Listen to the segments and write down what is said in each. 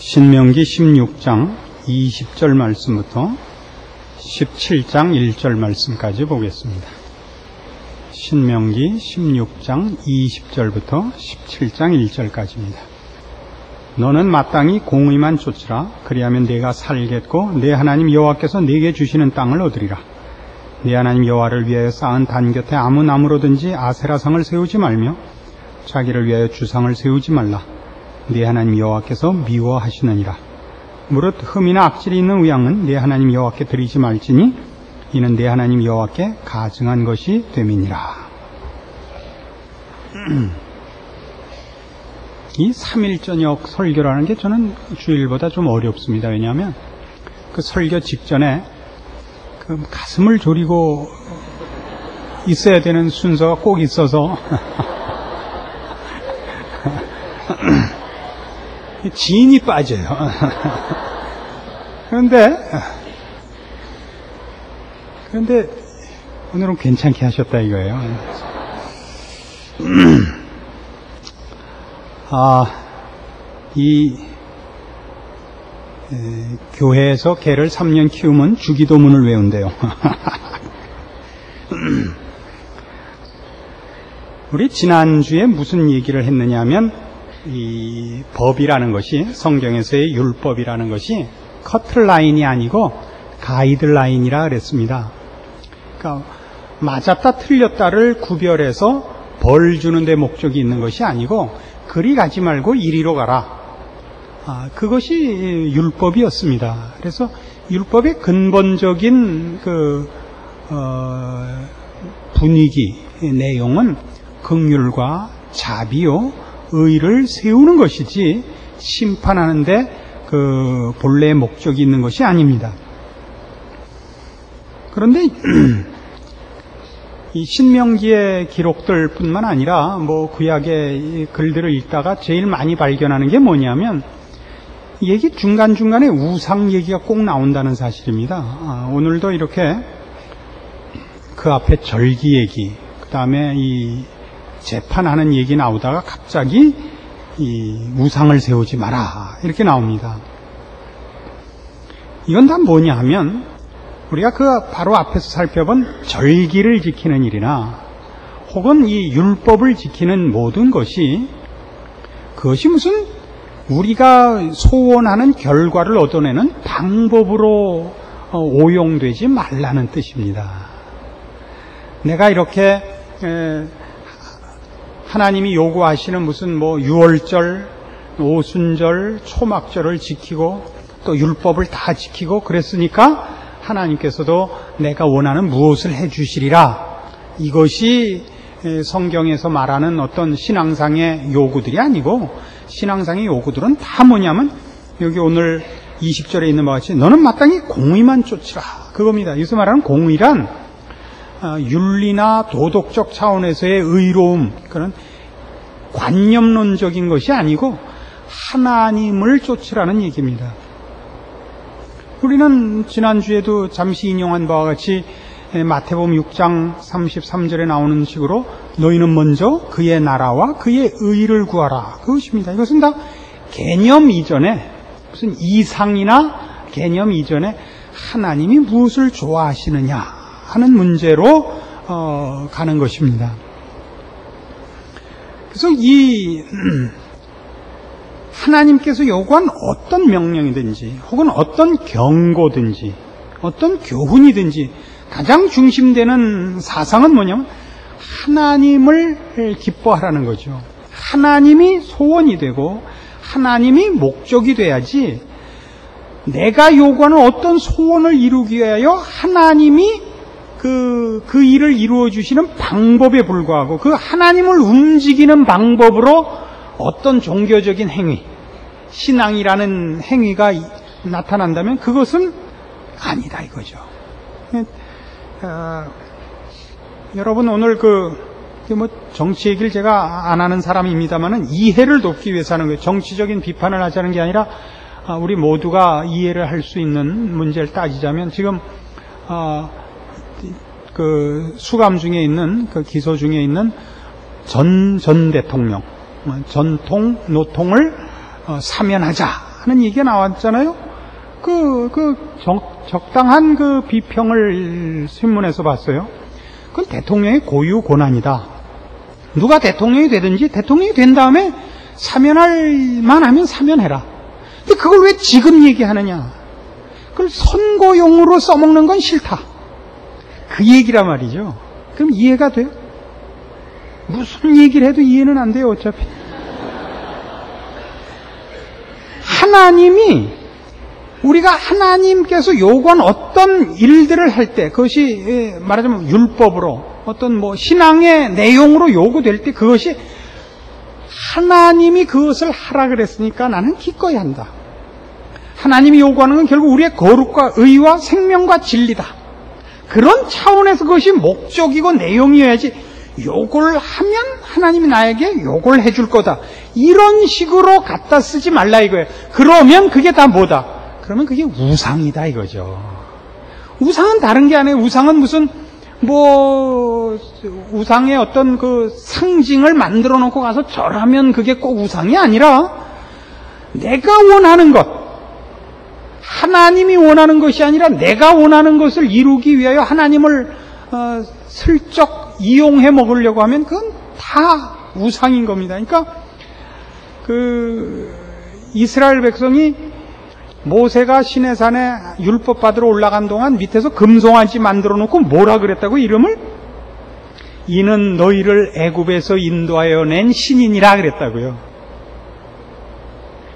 신명기 16장 20절 말씀부터 17장 1절 말씀까지 보겠습니다. 신명기 16장 20절부터 17장 1절까지입니다. 너는 마땅히 공의만 쫓으라. 그리하면 내가 살겠고 내 하나님 여호와께서 내게 주시는 땅을 얻으리라. 내 하나님 여호와를 위하여 쌓은 단 곁에 아무 나무로든지 아세라상을 세우지 말며 자기를 위하여 주상을 세우지 말라. 네 하나님 여호와께서 미워하시느니라. 무릇 흠이나 악질이 있는 의향은 네 하나님 여호와께 드리지 말지니 이는 네 하나님 여호와께 가증한 것이 됨이니라. 이 3일 저녁 설교라는 게 저는 주일보다 좀 어렵습니다. 왜냐하면 그 설교 직전에 그 가슴을 졸이고 있어야 되는 순서가 꼭 있어서 진이 빠져요. 그런데 오늘은 괜찮게 하셨다 이거예요. 교회에서 개를 3년 키우면 주기도문을 외운대요. 우리 지난주에 무슨 얘기를 했느냐 하면 이 법이라는 것이, 성경에서의 율법이라는 것이 커트라인이 아니고 가이드라인이라 그랬습니다. 그러니까 맞았다 틀렸다를 구별해서 벌 주는 데 목적이 있는 것이 아니고 그리 가지 말고 이리로 가라. 그것이 율법이었습니다. 그래서 율법의 근본적인 분위기, 내용은 긍휼과 자비요 의를 세우는 것이지 심판하는데 그 본래의 목적이 있는 것이 아닙니다. 그런데 이 신명기의 기록들 뿐만 아니라 구약의 글들을 읽다가 제일 많이 발견하는 게 뭐냐면 얘기 중간중간에 우상 얘기가 꼭 나온다는 사실입니다. 오늘도 이렇게 그 앞에 절기 얘기, 그 다음에 이 재판하는 얘기 나오다가 갑자기 이 우상을 세우지 마라 이렇게 나옵니다. 이건 다 뭐냐 하면 우리가 그 바로 앞에서 살펴본 절기를 지키는 일이나 혹은 이 율법을 지키는 모든 것이 그것이 무슨 우리가 소원하는 결과를 얻어내는 방법으로 오용되지 말라는 뜻입니다. 내가 이렇게 하나님이 요구하시는 무슨 유월절, 오순절, 초막절을 지키고 또 율법을 다 지키고 그랬으니까 하나님께서도 내가 원하는 무엇을 해주시리라. 이것이 성경에서 말하는 어떤 신앙상의 요구들이 아니고 신앙상의 요구들은 다 뭐냐면 여기 오늘 20절에 있는 바와 같이 너는 마땅히 공의만 쫓으라. 그겁니다. 여기서 말하는 공의란 윤리나 도덕적 차원에서의 의로움, 그런 관념론적인 것이 아니고 하나님을 쫓으라는 얘기입니다. 우리는 지난주에도 잠시 인용한 바와 같이 마태복음 6장 33절에 나오는 식으로 너희는 먼저 그의 나라와 그의 의를 구하라. 그것입니다. 이것은 다 개념 이전에 무슨 이상이나 개념 이전에 하나님이 무엇을 좋아하시느냐 하는 문제로 가는 것입니다. 그래서 이 하나님께서 요구한 어떤 명령이든지 혹은 어떤 경고든지 어떤 교훈이든지 가장 중심되는 사상은 뭐냐면 하나님을 기뻐하라는 거죠. 하나님이 소원이 되고 하나님이 목적이 돼야지 내가 요구하는 어떤 소원을 이루기 위하여 하나님이 그 일을 이루어 주시는 방법에 불과하고 그 하나님을 움직이는 방법으로 어떤 종교적인 행위, 신앙이라는 행위가 나타난다면 그것은 아니다 이거죠. 여러분 오늘 정치 얘기를 제가 안 하는 사람입니다만은 이해를 돕기 위해서 하는 거예요. 정치적인 비판을 하자는 게 아니라 우리 모두가 이해를 할 수 있는 문제를 따지자면 지금 그 수감 중에 있는 그 기소 중에 있는 전 대통령 전통 노통을 사면하자 하는 얘기가 나왔잖아요. 적당한 그 비평을 신문에서 봤어요. 그건 대통령의 고유 고난이다. 누가 대통령이 되든지 대통령이 된 다음에 사면할 만하면 사면해라. 근데 그걸 왜 지금 얘기하느냐? 그걸 선거용으로 써먹는 건 싫다. 그 얘기란 말이죠. 그럼 이해가 돼요? 무슨 얘기를 해도 이해는 안 돼요, 어차피. 우리가 하나님께서 요구한 어떤 일들을 할 때, 그것이 말하자면 율법으로, 어떤 신앙의 내용으로 요구될 때 그것이 하나님이 그것을 하라 그랬으니까 나는 기꺼이 한다. 하나님이 요구하는 건 결국 우리의 거룩과 의와 생명과 진리다. 그런 차원에서 그것이 목적이고 내용이어야지 요걸 하면 하나님이 나에게 요걸 해줄 거다. 이런 식으로 갖다 쓰지 말라 이거예요. 그러면 그게 다 뭐다? 그러면 그게 우상이다 이거죠. 우상은 다른 게 아니에요. 우상은 무슨 우상의 어떤 그 상징을 만들어 놓고 가서 절하면 그게 꼭 우상이 아니라 내가 원하는 것, 하나님이 원하는 것이 아니라 내가 원하는 것을 이루기 위하여 하나님을 슬쩍 이용해 먹으려고 하면 그건 다 우상인 겁니다. 그러니까 이스라엘 백성이 모세가 시내산에 율법 받으러 올라간 동안 밑에서 금송아지 만들어 놓고 뭐라 그랬다고 이름을? 이는 너희를 애굽에서 인도하여 낸 신인이라 그랬다고요.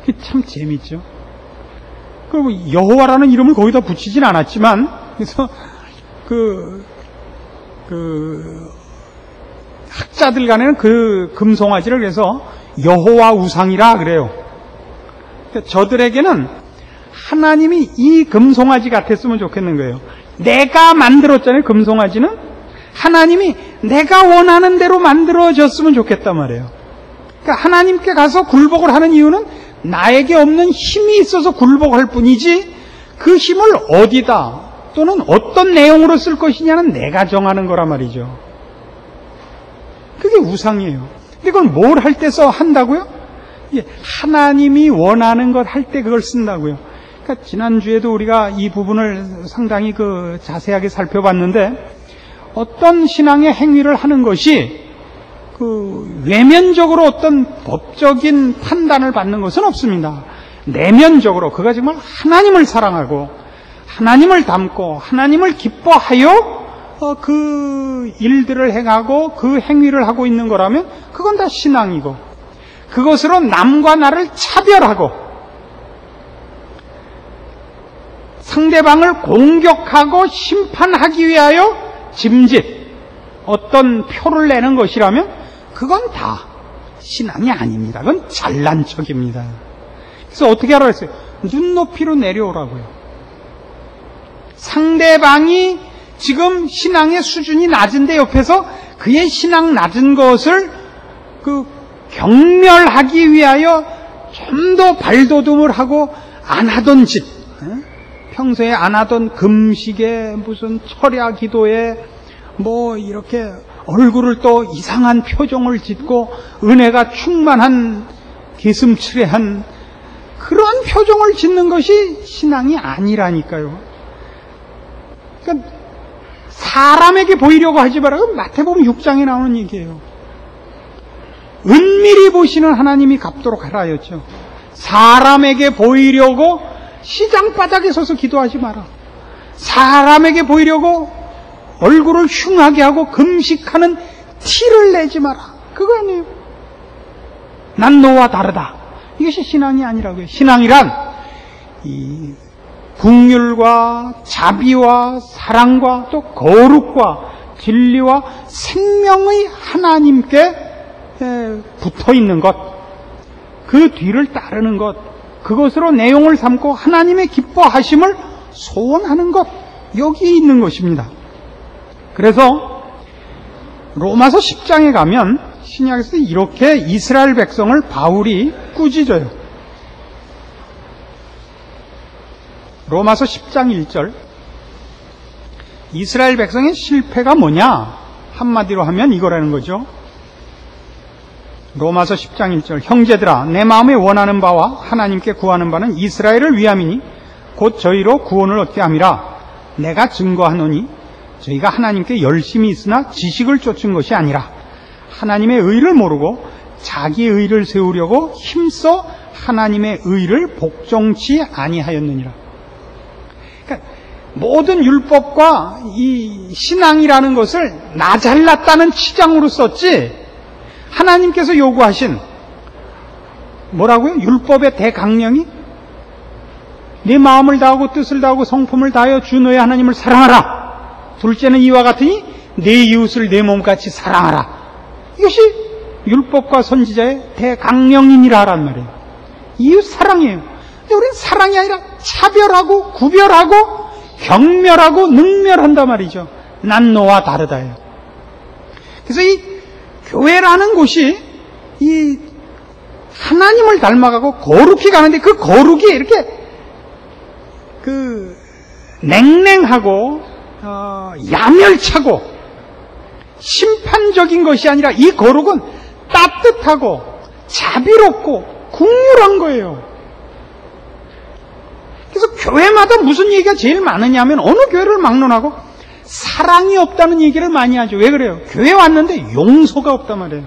그게 참 재밌죠. 그리고 여호와라는 이름을 거기다 붙이진 않았지만, 그래서 학자들 간에는 그 금송아지를 그래서 여호와 우상이라 그래요. 그러니까 저들에게는 하나님이 이 금송아지 같았으면 좋겠는 거예요. 내가 만들었잖아요, 금송아지는. 하나님이 내가 원하는 대로 만들어졌으면 좋겠단 말이에요. 그러니까 하나님께 가서 굴복을 하는 이유는 나에게 없는 힘이 있어서 굴복할 뿐이지 그 힘을 어디다 또는 어떤 내용으로 쓸 것이냐는 내가 정하는 거란 말이죠. 그게 우상이에요. 근데 그걸 뭘 할 때 한다고요? 하나님이 원하는 것 할 때 그걸 쓴다고요. 그러니까 지난주에도 우리가 이 부분을 상당히 자세하게 살펴봤는데 어떤 신앙의 행위를 하는 것이 외면적으로 어떤 법적인 판단을 받는 것은 없습니다. 내면적으로 그가 정말 하나님을 사랑하고 하나님을 닮고 하나님을 기뻐하여 그 일들을 행하고 그 행위를 하고 있는 거라면 그건 다 신앙이고 그것으로 남과 나를 차별하고 상대방을 공격하고 심판하기 위하여 짐짓 어떤 표를 내는 것이라면 그건 다 신앙이 아닙니다. 그건 잘난 척입니다. 그래서 어떻게 하라고 했어요? 눈높이로 내려오라고요. 상대방이 지금 신앙의 수준이 낮은데 옆에서 그의 신앙 낮은 것을 경멸하기 위하여 좀 더 발돋움을 하고 안 하던 짓, 평소에 안 하던 금식에 무슨 철야 기도에 이렇게 얼굴을 또 이상한 표정을 짓고 은혜가 충만한 기슴츠레한 그런 표정을 짓는 것이 신앙이 아니라니까요. 그러니까 사람에게 보이려고 하지 말라고 마태복음 6장에 나오는 얘기예요. 은밀히 보시는 하나님이 갚도록 하라 하였죠. 사람에게 보이려고 시장 바닥에 서서 기도하지 마라. 사람에게 보이려고 얼굴을 흉하게 하고 금식하는 티를 내지 마라. 그거 아니에요. 난 너와 다르다. 이것이 신앙이 아니라고요. 신앙이란 이 긍휼과 자비와 사랑과 또 거룩과 진리와 생명의 하나님께 붙어 있는 것, 그 뒤를 따르는 것, 그것으로 내용을 삼고 하나님의 기뻐하심을 소원하는 것, 여기 있는 것입니다. 그래서 로마서 10장에 가면 신약에서 이렇게 이스라엘 백성을 바울이 꾸짖어요. 로마서 10장 1절, 이스라엘 백성의 실패가 뭐냐? 한마디로 하면 이거라는 거죠. 로마서 10장 1절 형제들아 내 마음에 원하는 바와 하나님께 구하는 바는 이스라엘을 위함이니 곧 저희로 구원을 얻게 함이라. 내가 증거하노니 저희가 하나님께 열심히 있으나 지식을 쫓은 것이 아니라 하나님의 의를 모르고 자기 의를 세우려고 힘써 하나님의 의를 복종치 아니하였느니라. 그러니까 모든 율법과 이 신앙이라는 것을 나 잘났다는 치장으로 썼지, 하나님께서 요구하신 뭐라고요? 율법의 대강령이 네 마음을 다하고 뜻을 다하고 성품을 다하여 주 너의 하나님을 사랑하라. 둘째는 이와 같으니 내 이웃을 내 몸같이 사랑하라. 이것이 율법과 선지자의 대강령이니라란 말이에요. 이웃 사랑이에요. 근데 우리는 사랑이 아니라 차별하고 구별하고 경멸하고 능멸한단 말이죠. 난 너와 다르다예요. 그래서 이 교회라는 곳이 이 하나님을 닮아가고 거룩히 가는데 그 거룩이 이렇게 냉랭하고 야멸차고 심판적인 것이 아니라 이 거룩은 따뜻하고 자비롭고 국률한 거예요. 그래서 교회마다 무슨 얘기가 제일 많으냐면 어느 교회를 막론하고 사랑이 없다는 얘기를 많이 하죠. 왜 그래요? 교회 왔는데 용서가 없단 말이에요.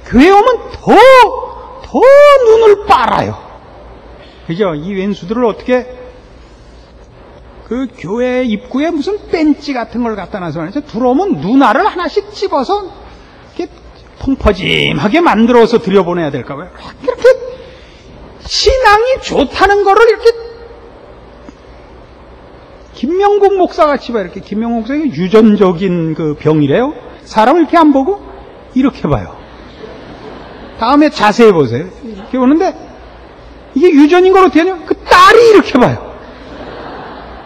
교회 오면 더 눈을 빨아요. 그죠? 이 왼수들을 어떻게 그 교회 입구에 무슨 벤치 같은 걸 갖다 놔서 말이죠. 들어오면 눈알을 하나씩 집어서 이렇게 펑퍼짐하게 만들어서 들여보내야 될까 봐요. 이렇게 신앙이 좋다는 거를 이렇게 김명국 목사같이 봐. 이렇게 김명국 목사가 유전적인 그 병이래요. 사람을 이렇게 안 보고 이렇게 봐요. 다음에 자세히 보세요. 이렇게 보는데 이게 유전인 걸 어떻게 하냐? 그 딸이 이렇게 봐요.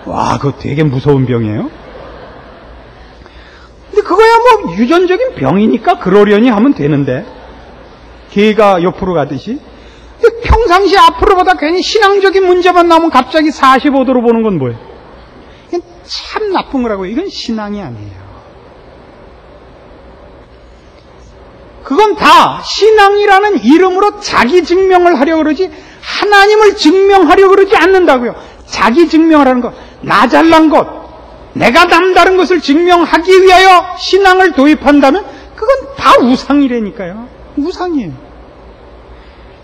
와, 그거 되게 무서운 병이에요. 근데 그거야 뭐 유전적인 병이니까 그러려니 하면 되는데, 개가 옆으로 가듯이. 근데 평상시 앞으로 보다 괜히 신앙적인 문제만 나오면 갑자기 45도로 보는 건 뭐예요? 이건 참 나쁜 거라고요. 이건 신앙이 아니에요. 그건 다 신앙이라는 이름으로 자기 증명을 하려고 그러지 하나님을 증명하려고 그러지 않는다고요. 자기 증명을 하는 것, 나 잘난 것, 내가 남다른 것을 증명하기 위하여 신앙을 도입한다면 그건 다 우상이라니까요. 우상이에요.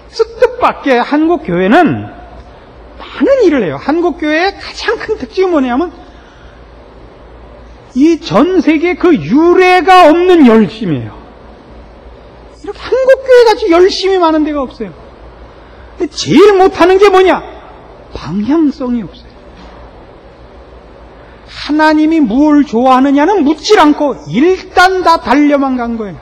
그래서 뜻밖의 한국 교회는 많은 일을 해요. 한국 교회의 가장 큰 특징은 뭐냐면 이 전 세계 그 유례가 없는 열심이에요. 이렇게 한국 교회 같이 열심히 많은 데가 없어요. 근데 제일 못하는 게 뭐냐? 방향성이 없어요. 하나님이 뭘 좋아하느냐는 묻질 않고 일단 다 달려만 간 거예요.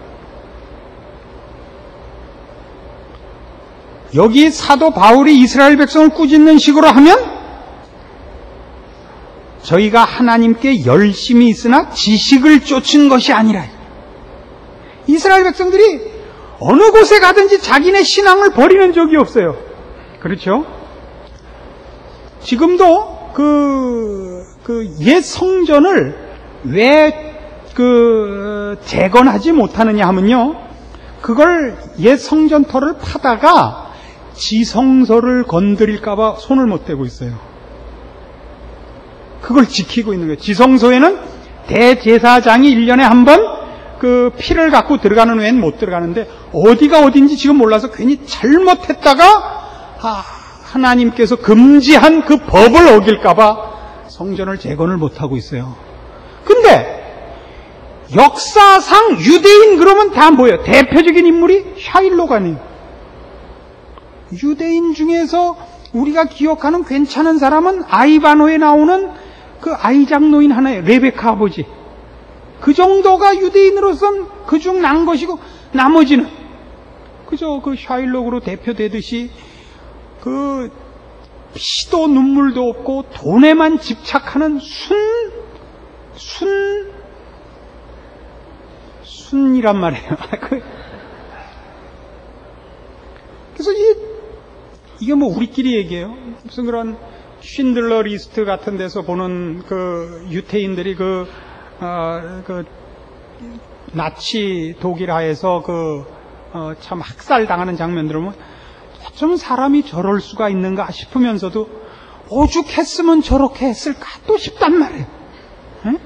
여기 사도 바울이 이스라엘 백성을 꾸짖는 식으로 하면 저희가 하나님께 열심히 있으나 지식을 쫓은 것이 아니라, 이스라엘 백성들이 어느 곳에 가든지 자기네 신앙을 버리는 적이 없어요. 그렇죠? 지금도 옛 성전을 왜 재건하지 못하느냐 하면요, 그걸 옛 성전터를 파다가 지성소를 건드릴까봐 손을 못 대고 있어요. 그걸 지키고 있는 거예요. 지성소에는 대제사장이 1년에 한 번 그 피를 갖고 들어가는 외엔 못 들어가는데, 어디가 어딘지 지금 몰라서 괜히 잘못했다가 하나님께서 금지한 그 법을 어길까봐 성전을 재건을 못하고 있어요. 근데 역사상 유대인 그러면 다 뭐예요? 대표적인 인물이 샤일로가네요. 유대인 중에서 우리가 기억하는 괜찮은 사람은 아이바노에 나오는 그 아이작 노인 하나예요. 레베카 아버지. 그 정도가 유대인으로선 그중 난 것이고, 나머지는 그저 그 샤일록으로 대표되듯이 그 피도 눈물도 없고 돈에만 집착하는 순이란 말이에요. 그래서 이게 뭐 우리끼리 얘기해요. 무슨 그런 쉰들러 리스트 같은 데서 보는 그 유태인들이 나치 독일 하에서 참 학살당하는 장면들을 보면 어쩌면 사람이 저럴 수가 있는가 싶으면서도 오죽했으면 저렇게 했을까 또 싶단 말이에요. 에?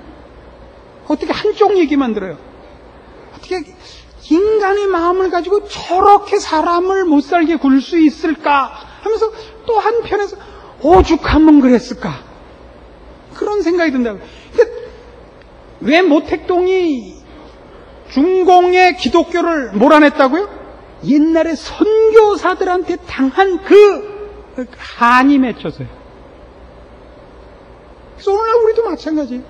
어떻게 한쪽 얘기만 들어요. 어떻게 인간의 마음을 가지고 저렇게 사람을 못살게 굴 수 있을까 하면서 또 한편에서 오죽하면 그랬을까 그런 생각이 든다고요. 왜 모택동이 중공의 기독교를 몰아냈다고요? 옛날에 선교사들한테 당한 그 한이 맺혀서요. 그래서 오늘날 우리도 마찬가지예요.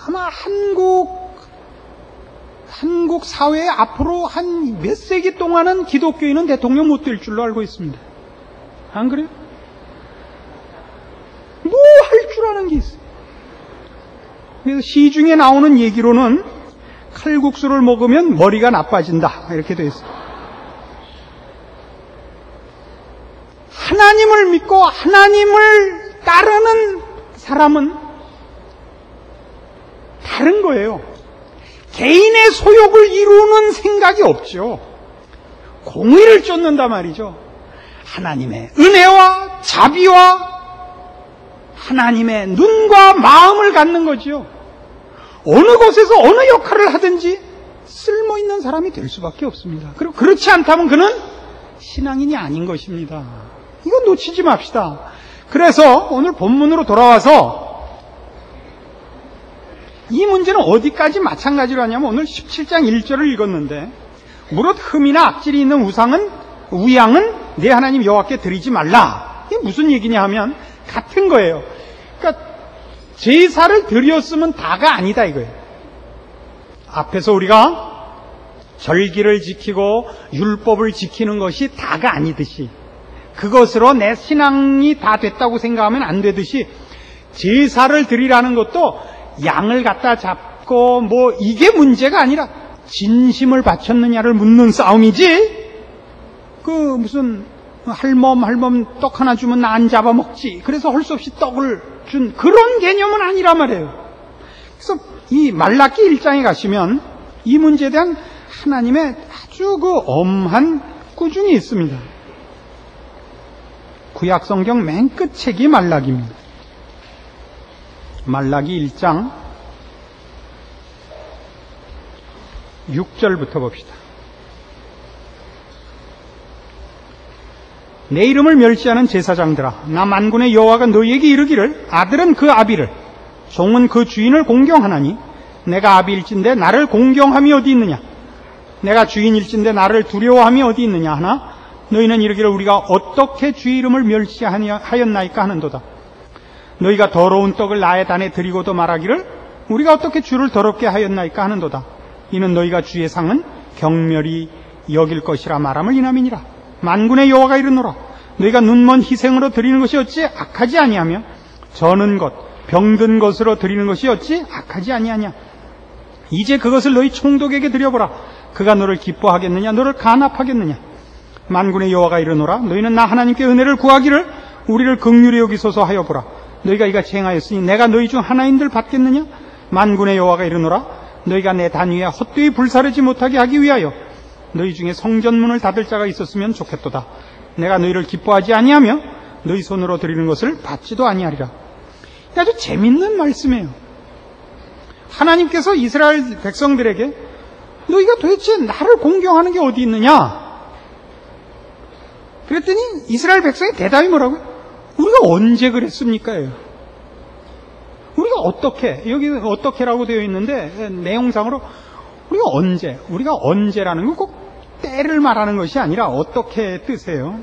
아마 한국 사회에 앞으로 한 몇 세기 동안은 기독교인은 대통령 못 될 줄로 알고 있습니다. 안 그래요? 뭐 할 줄 아는 게 있어요. 그래서 시중에 나오는 얘기로는 칼국수를 먹으면 머리가 나빠진다 이렇게 되어 있어요. 하나님을 믿고 하나님을 따르는 사람은 다른 거예요. 개인의 소욕을 이루는 생각이 없죠. 공의를 쫓는다 말이죠. 하나님의 은혜와 자비와 하나님의 눈과 마음을 갖는 거지요. 어느 곳에서 어느 역할을 하든지 쓸모있는 사람이 될 수밖에 없습니다. 그리고 그렇지 않다면 그는 신앙인이 아닌 것입니다. 이건 놓치지 맙시다. 그래서 오늘 본문으로 돌아와서 이 문제는 어디까지 마찬가지로 하냐면 오늘 17장 1절을 읽었는데 무릇 흠이나 악질이 있는 우양은 내 하나님 여호와께 드리지 말라. 이게 무슨 얘기냐 하면 같은 거예요. 그러니까 제사를 드렸으면 다가 아니다 이거예요. 앞에서 우리가 절기를 지키고 율법을 지키는 것이 다가 아니듯이 그것으로 내 신앙이 다 됐다고 생각하면 안 되듯이 제사를 드리라는 것도 양을 갖다 잡고 뭐 이게 문제가 아니라 진심을 바쳤느냐를 묻는 싸움이지 그 무슨 할멈 떡 하나 주면 나 안 잡아먹지 그래서 할 수 없이 떡을 준 그런 개념은 아니란 말이에요. 그래서 이 말라기 1장에 가시면 이 문제에 대한 하나님의 아주 그 엄한 꾸중이 있습니다. 구약성경 맨 끝 책이 말라기입니다. 말라기 1장 6절부터 봅시다. 내 이름을 멸시하는 제사장들아 나 만군의 여호와가 너희에게 이르기를 아들은 그 아비를 종은 그 주인을 공경하나니 내가 아비일진데 나를 공경함이 어디 있느냐 내가 주인일진데 나를 두려워함이 어디 있느냐 하나 너희는 이르기를 우리가 어떻게 주의 이름을 멸시하였나이까 하는도다. 너희가 더러운 떡을 나의 단에 드리고도 말하기를 우리가 어떻게 주를 더럽게 하였나이까 하는도다. 이는 너희가 주의 상은 경멸히 여길 것이라 말함을 인함이니라. 만군의 여호와가 이르노라 너희가 눈먼 희생으로 드리는 것이 어찌 악하지 아니하며 저는 것 병든 것으로 드리는 것이 어찌 악하지 아니하냐. 이제 그것을 너희 총독에게 드려보라. 그가 너를 기뻐하겠느냐 너를 간합하겠느냐. 만군의 여호와가 이르노라 너희는 나 하나님께 은혜를 구하기를 우리를 긍휼히 여기소서 하여 보라. 너희가 이같이 행하였으니 내가 너희 중 하나인들 받겠느냐. 만군의 여호와가 이르노라 너희가 내 단 위에 헛되이 불사르지 못하게 하기 위하여 너희 중에 성전문을 닫을 자가 있었으면 좋겠도다. 내가 너희를 기뻐하지 아니하며 너희 손으로 드리는 것을 받지도 아니하리라. 아주 재밌는 말씀이에요. 하나님께서 이스라엘 백성들에게 너희가 도대체 나를 공경하는 게 어디 있느냐 그랬더니 이스라엘 백성의 대답이 뭐라고요? 우리가 언제 그랬습니까? 우리가 어떻게 여기 어떻게라고 되어 있는데 내용상으로 우리가 언제라는 건 꼭 때를 말하는 것이 아니라 어떻게 뜻이에요.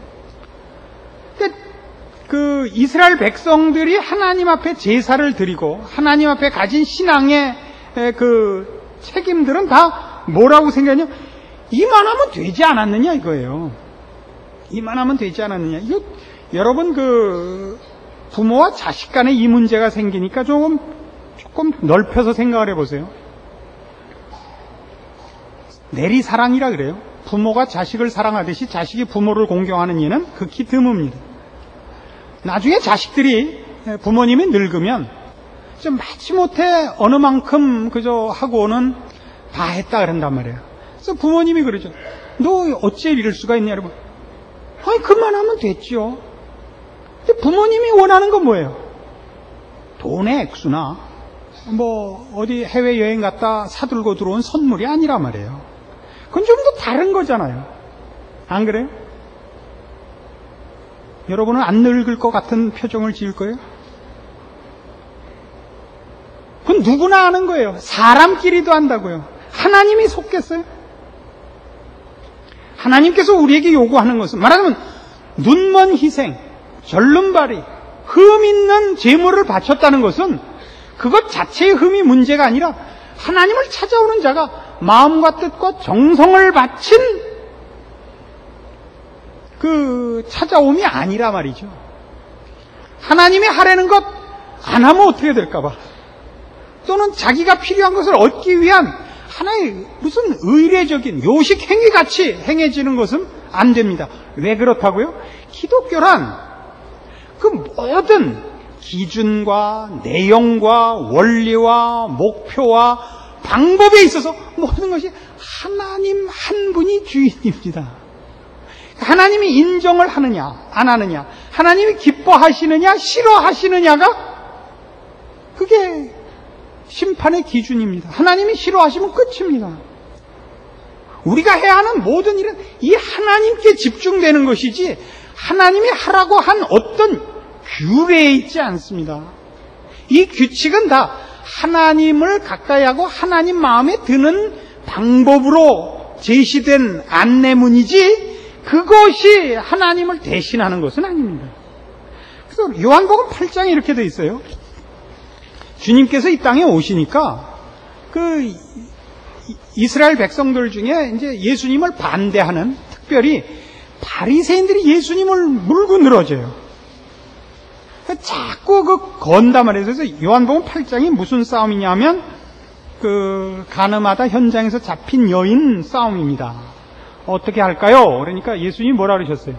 그 이스라엘 백성들이 하나님 앞에 제사를 드리고 하나님 앞에 가진 신앙의 그 책임들은 다 뭐라고 생각하냐? 이만하면 되지 않았느냐 이거예요. 이만하면 되지 않았느냐. 이거 여러분 그 부모와 자식 간에 이 문제가 생기니까 조금 넓혀서 생각을 해보세요. 내리사랑이라 그래요. 부모가 자식을 사랑하듯이 자식이 부모를 공경하는 예는 극히 드뭅니다. 나중에 자식들이 부모님이 늙으면 좀 마지못해 어느 만큼 그저 하고는 다 했다 그런단 말이에요. 그래서 부모님이 그러죠. 너 어째 이럴 수가 있냐, 여러분. 아니, 그만하면 됐죠. 근데 부모님이 원하는 건 뭐예요? 돈의 액수나, 어디 해외여행 갔다 사들고 들어온 선물이 아니란 말이에요. 그건 좀 더 다른 거잖아요. 안 그래요? 여러분은 안 늙을 것 같은 표정을 지을 거예요? 그건 누구나 아는 거예요. 사람끼리도 안다고요. 하나님이 속겠어요? 하나님께서 우리에게 요구하는 것은, 말하자면 눈먼 희생, 절름발이, 흠 있는 제물을 바쳤다는 것은 그것 자체의 흠이 문제가 아니라 하나님을 찾아오는 자가 마음과 뜻과 정성을 바친 그 찾아옴이 아니라 말이죠. 하나님이 하라는 것 안 하면 어떻게 될까 봐, 또는 자기가 필요한 것을 얻기 위한 하나의 무슨 의례적인 요식 행위같이 행해지는 것은 안 됩니다. 왜 그렇다고요? 기독교란 그 모든 기준과 내용과 원리와 목표와 방법에 있어서 모든 것이 하나님 한 분이 주인입니다. 하나님이 인정을 하느냐 안 하느냐, 하나님이 기뻐하시느냐 싫어하시느냐가 그게 심판의 기준입니다. 하나님이 싫어하시면 끝입니다. 우리가 해야 하는 모든 일은 이 하나님께 집중되는 것이지 하나님이 하라고 한 어떤 규례에 있지 않습니다. 이 규칙은 다 하나님을 가까이 하고 하나님 마음에 드는 방법으로 제시된 안내문이지 그것이 하나님을 대신하는 것은 아닙니다. 그래서 요한복음 8장에 이렇게 되어 있어요. 주님께서 이 땅에 오시니까 그 이스라엘 백성들 중에 이제 예수님을 반대하는, 특별히 바리새인들이 예수님을 물고 늘어져요. 자꾸 그 건단 말이에요. 그래서 요한복음 8장이 무슨 싸움이냐면 그 가늠하다 현장에서 잡힌 여인 싸움입니다. 어떻게 할까요? 그러니까 예수님이 뭐라 그러셨어요?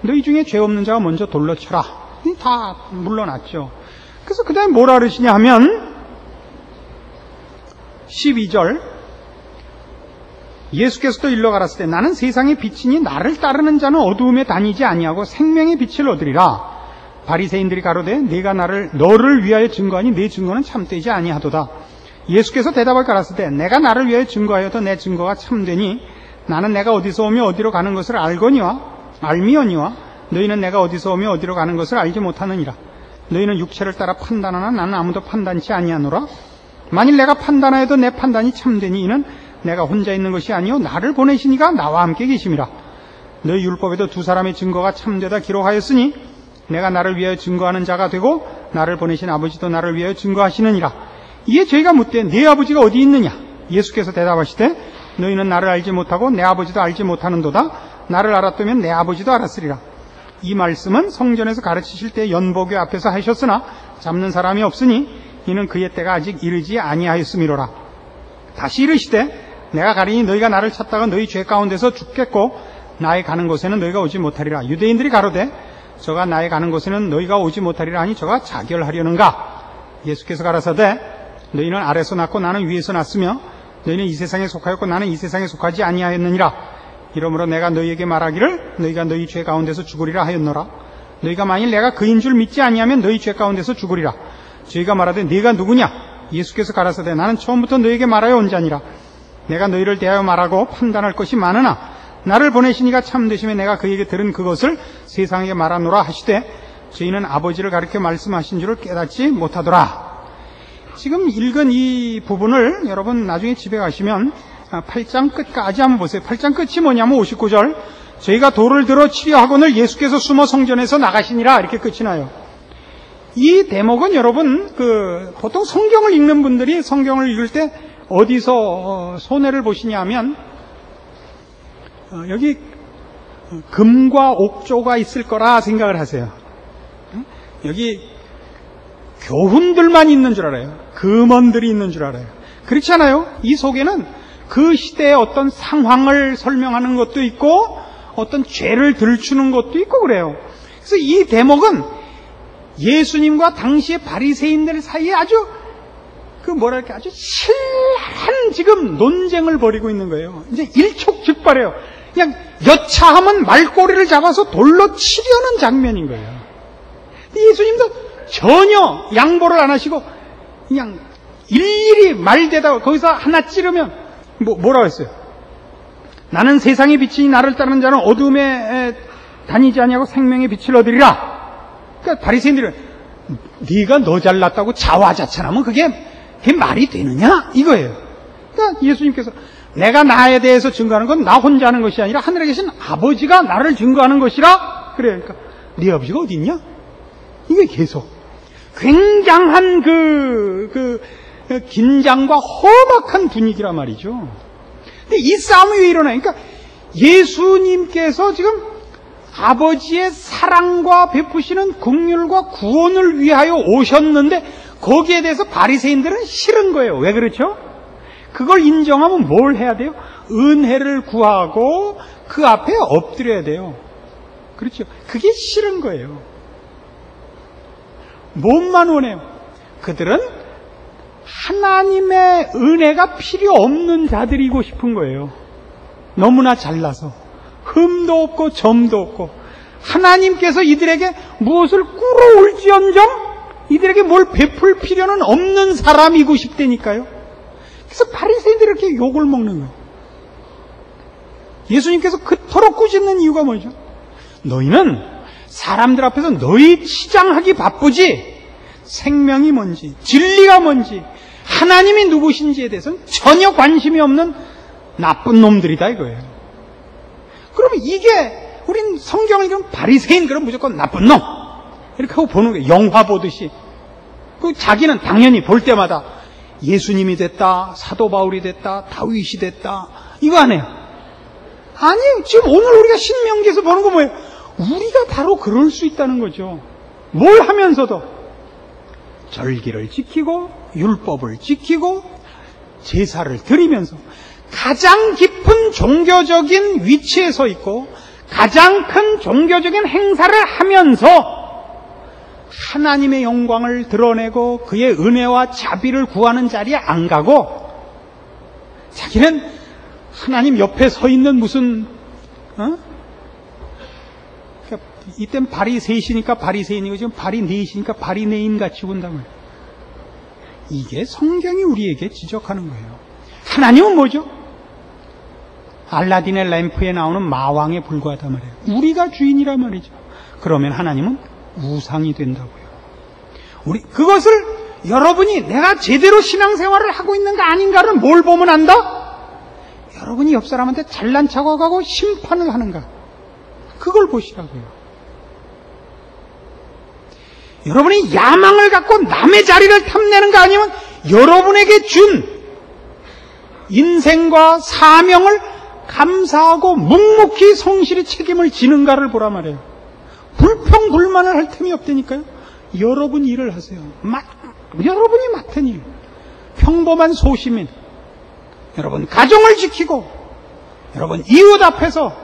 너희 중에 죄 없는 자가 먼저 돌로 쳐라. 다 물러났죠. 그래서 그 다음에 뭐라 그러시냐 하면 12절, 예수께서 또 일러 가라사대 나는 세상의 빛이니 나를 따르는 자는 어두움에 다니지 아니하고 생명의 빛을 얻으리라. 바리새인들이 가로되 내가 너를 위하여 증거하니 내 증거는 참되지 아니하도다. 예수께서 대답을 가라사대 내가 나를 위하여 증거하여도 내 증거가 참되니 나는 내가 어디서 오며 어디로 가는 것을 알미오니와 너희는 내가 어디서 오며 어디로 가는 것을 알지 못하느니라. 너희는 육체를 따라 판단하나 나는 아무도 판단치 아니하노라. 만일 내가 판단하여도 내 판단이 참되니 이는 내가 혼자 있는 것이 아니요 나를 보내신 이가 나와 함께 계심이라. 너희 율법에도 두 사람의 증거가 참되다 기록하였으니 내가 나를 위하여 증거하는 자가 되고 나를 보내신 아버지도 나를 위하여 증거하시느니라. 이에 저희가 묻되 네 아버지가 어디 있느냐? 예수께서 대답하시되 너희는 나를 알지 못하고 내 아버지도 알지 못하는도다. 나를 알았다면 내 아버지도 알았으리라. 이 말씀은 성전에서 가르치실 때 연복교 앞에서 하셨으나 잡는 사람이 없으니 이는 그의 때가 아직 이르지 아니하였음이로라. 다시 이르시되 내가 가리니 너희가 나를 찾다가 너희 죄 가운데서 죽겠고 나의 가는 곳에는 너희가 오지 못하리라. 유대인들이 가로되 저가 나의 가는 곳에는 너희가 오지 못하리라 하니 저가 자결하려는가? 예수께서 가라사대 너희는 아래서 났고 나는 위에서 났으며 너희는 이 세상에 속하였고 나는 이 세상에 속하지 아니하였느니라. 이러므로 내가 너희에게 말하기를 너희가 너희 죄 가운데서 죽으리라 하였노라. 너희가 만일 내가 그인 줄 믿지 아니하면 너희 죄 가운데서 죽으리라. 저희가 말하되 네가 누구냐? 예수께서 가라사대 나는 처음부터 너희에게 말하여 온 자니라. 내가 너희를 대하여 말하고 판단할 것이 많으나 나를 보내신 이가 참되시며 내가 그에게 들은 그것을 세상에게 말하노라 하시되 저희는 아버지를 가리켜 말씀하신 줄을 깨닫지 못하더라. 지금 읽은 이 부분을 여러분 나중에 집에 가시면 8장 끝까지 한번 보세요. 8장 끝이 뭐냐면 59절 저희가 돌을 들어 치려하거늘 예수께서 숨어 성전에서 나가시니라 이렇게 끝이 나요. 이 대목은 여러분 보통 성경을 읽는 분들이 성경을 읽을 때 어디서 손해를 보시냐 하면 여기 금과 옥조가 있을 거라 생각을 하세요. 여기 교훈들만 있는 줄 알아요. 금원들이 있는 줄 알아요. 그렇지 않아요? 이 속에는 그 시대의 어떤 상황을 설명하는 것도 있고 어떤 죄를 들추는 것도 있고 그래요. 그래서 이 대목은 예수님과 당시의 바리새인들 사이에 아주 뭐랄까 아주 신랄한 지금 논쟁을 벌이고 있는 거예요. 이제 일촉즉발해요. 그냥 여차하면 말꼬리를 잡아서 돌로 치려는 장면인 거예요. 예수님도 전혀 양보를 안 하시고 그냥 일일이 말대다 거기서 하나 찌르면 뭐라고 했어요? 나는 세상의 빛이니 나를 따르는 자는 어둠에 다니지 아니하고 생명의 빛을 얻으리라. 그러니까 바리새인들은 네가 너 잘났다고 자화자찬하면 그게 말이 되느냐 이거예요. 그러니까 예수님께서 내가 나에 대해서 증거하는 건 나 혼자 하는 것이 아니라 하늘에 계신 아버지가 나를 증거하는 것이라 그래요. 그러니까 네 아버지가 어디 있냐? 이게 계속 굉장한 그 긴장과 험악한 분위기란 말이죠. 근데 이 싸움이 왜 일어나요? 그러니까 예수님께서 지금 아버지의 사랑과 베푸시는 긍휼과 구원을 위하여 오셨는데 거기에 대해서 바리새인들은 싫은 거예요. 왜 그렇죠? 그걸 인정하면 뭘 해야 돼요? 은혜를 구하고 그 앞에 엎드려야 돼요. 그렇죠? 그게 싫은 거예요. 뭔만 원해요? 그들은 하나님의 은혜가 필요 없는 자들이고 싶은 거예요. 너무나 잘나서 흠도 없고 점도 없고 하나님께서 이들에게 무엇을 꾸러올지언정 이들에게 뭘 베풀 필요는 없는 사람이고 싶다니까요. 그래서 바리새인들이 이렇게 욕을 먹는 거예요. 예수님께서 그토록 꾸짖는 이유가 뭐죠? 너희는 사람들 앞에서 너희 치장하기 바쁘지 생명이 뭔지 진리가 뭔지 하나님이 누구신지에 대해서는 전혀 관심이 없는 나쁜 놈들이다 이거예요. 그러면 이게 우린 성경을 읽으면 바리새인 그럼 무조건 나쁜 놈 이렇게 하고 보는 거예요. 영화 보듯이. 그 자기는 당연히 볼 때마다 예수님이 됐다, 사도 바울이 됐다, 다윗이 됐다 이거 안 해요. 아니 지금 오늘 우리가 신명기에서 보는 거 뭐예요? 우리가 바로 그럴 수 있다는 거죠. 뭘 하면서도 절기를 지키고 율법을 지키고 제사를 드리면서 가장 깊은 종교적인 위치에 서 있고 가장 큰 종교적인 행사를 하면서 하나님의 영광을 드러내고 그의 은혜와 자비를 구하는 자리에 안 가고 자기는 하나님 옆에 서 있는 무슨 그러니까 이땐 바리새이시니까 바리새인이고 지금 바리네이시니까 바리네인 같이 본단 말이에요. 이게 성경이 우리에게 지적하는 거예요. 하나님은 뭐죠? 알라딘의 램프에 나오는 마왕에 불과하단 말이에요. 우리가 주인이란 말이죠. 그러면 하나님은 우상이 된다고요. 그것을 여러분이 내가 제대로 신앙생활을 하고 있는가 아닌가를 뭘 보면 안다? 여러분이 옆 사람한테 잘난 척하고 가고 심판을 하는가? 그걸 보시라고요. 여러분이 야망을 갖고 남의 자리를 탐내는가 아니면 여러분에게 준 인생과 사명을 감사하고 묵묵히 성실히 책임을 지는가를 보라 말이에요. 불평불만을 할 틈이 없다니까요. 여러분 일을 하세요. 여러분이 맡은 일. 평범한 소시민. 여러분 가정을 지키고 여러분 이웃 앞에서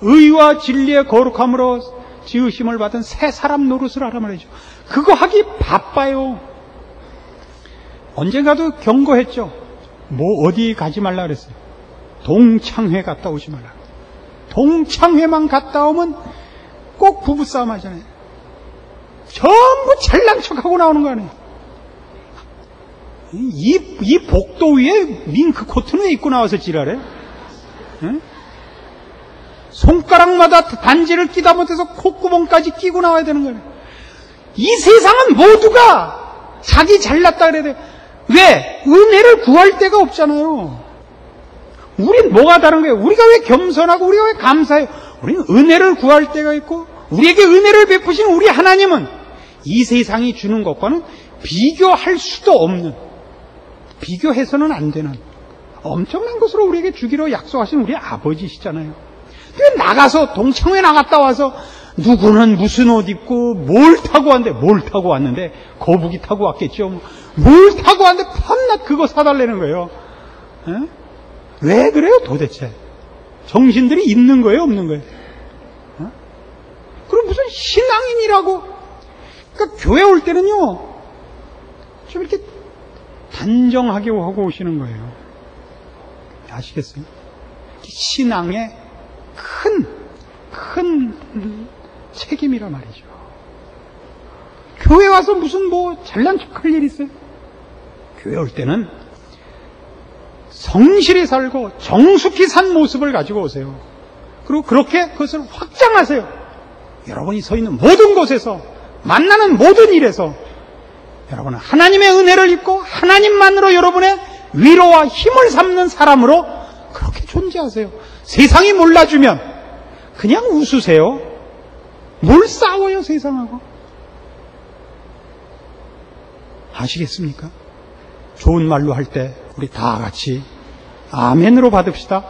의와 진리의 거룩함으로 지으심을 받은 새 사람 노릇을 하라 말이죠. 그거 하기 바빠요. 언젠가도 경고했죠. 어디 가지 말라 그랬어요. 동창회 갔다 오지 말라. 동창회만 갔다 오면 꼭 부부싸움 하잖아요. 전부 잘난 척하고 나오는 거 아니에요. 이 복도 위에 밍크 코트는 왜 입고 나와서 지랄해? 응? 손가락마다 반지를 끼다 못해서 콧구멍까지 끼고 나와야 되는 거예요. 이 세상은 모두가 자기 잘났다 그래야 돼요. 왜? 은혜를 구할 데가 없잖아요. 우린 뭐가 다른 거예요? 우리가 왜 겸손하고 우리가 왜 감사해요? 우리는 은혜를 구할 때가 있고 우리에게 은혜를 베푸신 우리 하나님은 이 세상이 주는 것과는 비교할 수도 없는, 비교해서는 안 되는 엄청난 것으로 우리에게 주기로 약속하신 우리 아버지시잖아요. 왜 나가서 동창회 나갔다 와서 누구는 무슨 옷 입고 뭘 타고 왔는데, 뭘 타고 왔는데 거북이 타고 왔겠죠. 뭘 타고 왔는데 밤낮 그거 사달라는 거예요. 에? 왜 그래요 도대체? 정신들이 있는 거예요 없는 거예요? 어? 그럼 무슨 신앙인이라고. 그러니까 교회 올 때는요 좀 이렇게 단정하게 하고 오시는 거예요. 아시겠어요? 신앙의 큰 책임이란 말이죠. 교회 와서 무슨 잘난 척할 일 있어요? 교회 올 때는 성실히 살고 정숙히 산 모습을 가지고 오세요. 그리고 그렇게 그것을 확장하세요. 여러분이 서 있는 모든 곳에서, 만나는 모든 일에서 여러분은 하나님의 은혜를 입고 하나님만으로 여러분의 위로와 힘을 삼는 사람으로 그렇게 존재하세요. 세상이 몰라주면 그냥 웃으세요. 뭘 싸워요, 세상하고? 아시겠습니까? 좋은 말로 할 때 우리 다 같이 아멘으로 받읍시다.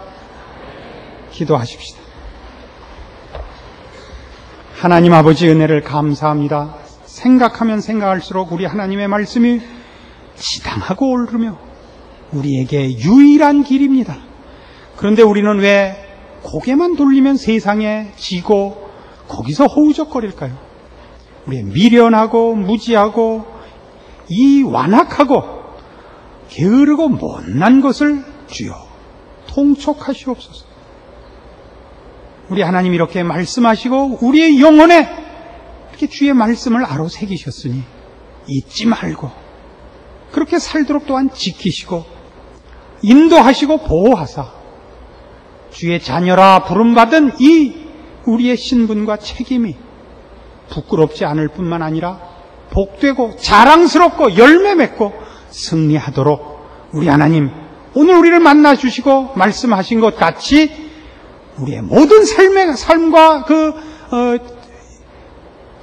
기도하십시다. 하나님 아버지 은혜를 감사합니다. 생각하면 생각할수록 우리 하나님의 말씀이 지당하고 옳으며 우리에게 유일한 길입니다. 그런데 우리는 왜 고개만 돌리면 세상에 지고 거기서 허우적거릴까요? 우리의 미련하고 무지하고 이 완악하고 게으르고 못난 것을 주여 통촉하시옵소서. 우리 하나님 이렇게 말씀하시고 우리의 영혼에 이렇게 주의 말씀을 아로 새기셨으니 잊지 말고 그렇게 살도록 또한 지키시고 인도하시고 보호하사 주의 자녀라 부름받은 이 우리의 신분과 책임이 부끄럽지 않을 뿐만 아니라 복되고 자랑스럽고 열매 맺고 승리하도록 우리 하나님 오늘 우리를 만나주시고 말씀하신 것 같이 우리의 모든 삶과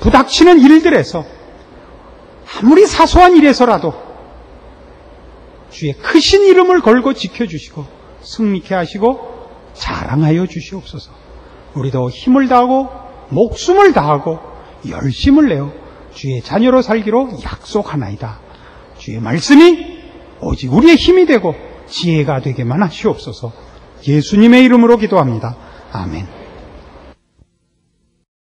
부닥치는 일들에서 아무리 사소한 일에서라도 주의 크신 이름을 걸고 지켜주시고 승리케 하시고 자랑하여 주시옵소서. 우리도 힘을 다하고 목숨을 다하고 열심을 내어 주의 자녀로 살기로 약속하나이다. 주의 말씀이 오직 우리의 힘이 되고 지혜가 되게만 하시옵소서. 예수님의 이름으로 기도합니다. 아멘.